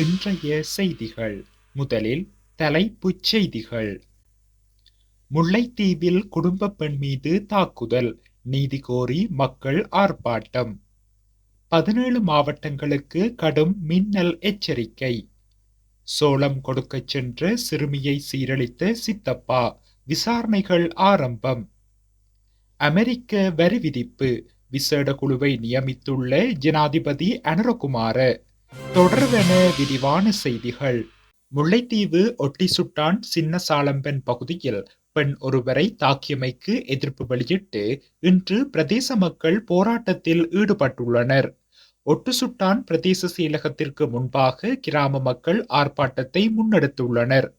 இன்றைய செய்திகள். முதலில் தலைப்புச் செய்திகள். முல்லைத்தீவில் குடும்ப பெண் மீது தாக்குதல், நீதி கோரி மக்கள் ஆர்ப்பாட்டம். 17 மாவட்டங்களுக்கு கடும் மின்னல் எச்சரிக்கை. சோளம் கொடுக்கச் சென்ற சிறுமியை சீரழித்த சித்தப்பா, விசாரணைகள் ஆரம்பம். அமெரிக்க வரி விதிப்பு, விசேட குழுவை நியமித்துள்ள ஜனாதிபதி அனுரகுமார. தொடர்வென விரிவான செய்திகள். முல்லைத்தீவு ஒட்டிசுட்டான் சின்ன சாளம்பன் பகுதியில் பெண் ஒருவரை தாக்கியமைக்கு எதிர்ப்பு வெளியிட்டு இன்று பிரதேச மக்கள் போராட்டத்தில் ஈடுபட்டுள்ளனர். ஒட்டுசுட்டான் பிரதேச செயலகத்திற்கு முன்பாக கிராம மக்கள் ஆர்ப்பாட்டத்தை முன்னெடுத்துள்ளனர்.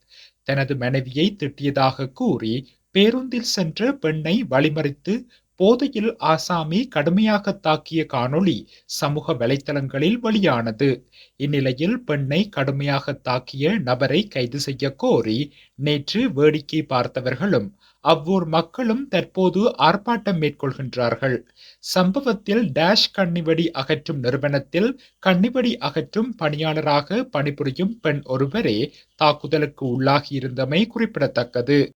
தனது மனைவியை திட்டியதாக கூறி பேருந்தில் சென்ற பெண்ணை வழிமறித்து போதையில் ஆசாமி கடுமையாக தாக்கிய காணொளி சமூக வலைத்தளங்களில் வெளியானது. இந்நிலையில் பெண்ணை கடுமையாக தாக்கிய நபரை கைது செய்ய கோரி நேற்று வேடிக்கை பார்த்தவர்களும் அவ்வூர் மக்களும் தற்போது ஆர்ப்பாட்டம் மேற்கொள்கின்றார்கள். சம்பவத்தில் டேஷ் கண்ணிவெடி அகற்றும் நிறுவனத்தில் கண்ணிவெடி அகற்றும் பணியாளராக பணிபுரியும் பெண் ஒருவரே தாக்குதலுக்கு உள்ளாகியிருந்தமை குறிப்பிடத்தக்கது.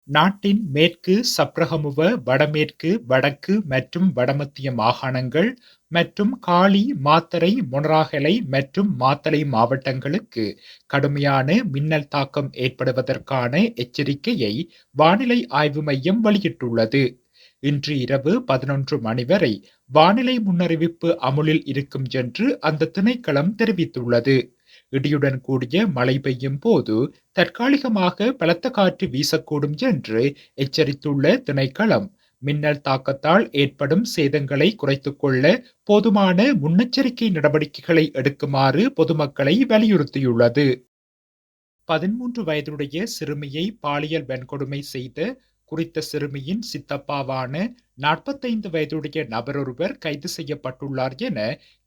நாட்டின் மேற்கு சப்ரகமுவ, வடமேற்கு, வடக்கு மற்றும் வடமத்திய மாகாணங்கள் மற்றும் காலி, மாத்தறை, மொனராகலை மற்றும் மாத்தளை மாவட்டங்களுக்கு கடுமையான மின்னல் தாக்கம் ஏற்படுவதற்கான எச்சரிக்கையை வானிலை ஆய்வு மையம் வெளியிட்டுள்ளது. இன்று இரவு 11 மணி வரை வானிலை முன்னறிவிப்பு அமுலில் இருக்கும் என்று அந்த திணைக்களம் தெரிவித்துள்ளது. இடியுடன் கூடிய மழை பெய்யும் போது தற்காலிகமாக பலத்த காற்று வீசக்கூடும் என்று எச்சரித்துள்ள திணைக்களம் மின்னல் தாக்கத்தால் ஏற்படும் சேதங்களை குறைத்துக் கொள்ள போதுமான முன்னெச்சரிக்கை நடவடிக்கைகளை எடுக்குமாறு பொதுமக்களை வலியுறுத்தியுள்ளது. 13 வயதுடைய சிறுமியை பாலியல் வன்கொடுமை செய்த குறித்த சிறுமியின் சித்தப்பாவான 45 வயதுடைய நபரொருவர் கைது செய்யப்பட்டுள்ளார் என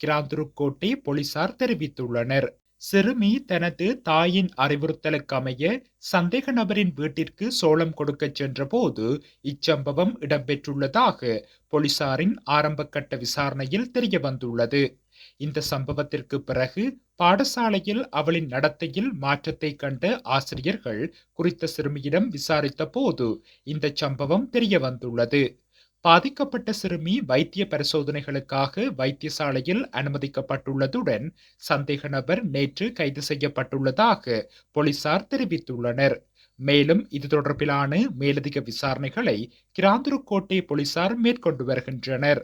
கிராந்துருக்கோட்டை போலீசார் தெரிவித்துள்ளனர். சிறுமி தனது தாயின் அறிவுறுத்தலுக்கமைய சந்தேக நபரின் வீட்டிற்கு சோளம் கொடுக்கச் சென்றபோது இச்சம்பவம் இடம்பெற்றுள்ளதாக போலீசாரின் ஆரம்பகட்ட விசாரணையில் தெரியவந்துள்ளது. இந்த சம்பவத்திற்கு பிறகு பாடசாலையில் அவளின் நடத்தையில் மாற்றத்தை கண்ட ஆசிரியர்கள் குறித்த சிறுமியிடம் விசாரித்த போது இந்த சம்பவம் தெரியவந்துள்ளது. பாதிக்கப்பட்ட சிறுமி வைத்திய பரிசோதனைகளுக்காக வைத்தியசாலையில் அனுமதிக்கப்பட்டுள்ளதுடன் சந்தேக நபர் நேற்று கைது செய்யப்பட்டுள்ளதாக போலீசார் தெரிவித்துள்ளனர். மேலும் இது தொடர்பிலான மேலதிக விசாரணைகளை கிராந்துருக்கோட்டை போலீசார் மேற்கொண்டு வருகின்றனர்.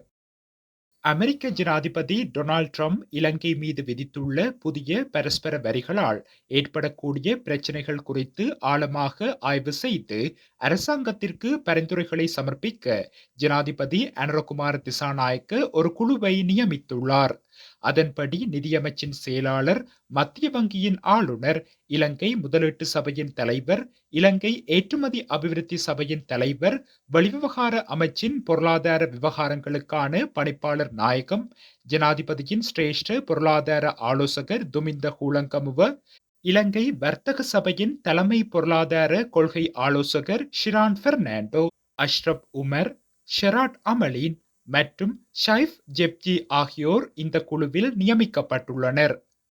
அமெரிக்க ஜனாதிபதி டொனால்ட் ட்ரம்ப் இலங்கை மீது விதித்துள்ள புதிய பரஸ்பர வரிகளால் ஏற்படக்கூடிய பிரச்சினைகள் குறித்து ஆழமாக ஆய்வு செய்து அரசாங்கத்திற்கு பரிந்துரைகளை சமர்ப்பிக்க ஜனாதிபதி அனுரகுமார திசாநாயக்க ஒரு குழுவை நியமித்துள்ளார். அதன்படி நிதியமைச்சின் செயலாளர், மத்திய வங்கியின் ஆளுநர், இலங்கை முதலீட்டு சபையின் தலைவர், இலங்கை ஏற்றுமதி அபிவிருத்தி சபையின் தலைவர், வெளிவிவகார அமைச்சின் பொருளாதார விவகாரங்களுக்கான பணிப்பாளர் நாயகம், ஜனாதிபதியின் சிரேஷ்ட பொருளாதார ஆலோசகர் துமிந்த ஹூலங்கமுவ, இலங்கை வர்த்தக சபையின் தலைமை பொருளாதார கொள்கை ஆலோசகர் ஷிரான் பெர்னாண்டோ, அஷ்ரப் உமர், ஷெராட் அமலின் மற்றும் ஷைஃப் ஜெப்ஜி ஆகியோர் இந்த குழுவில் நியமிக்கப்பட்டுள்ளனர்.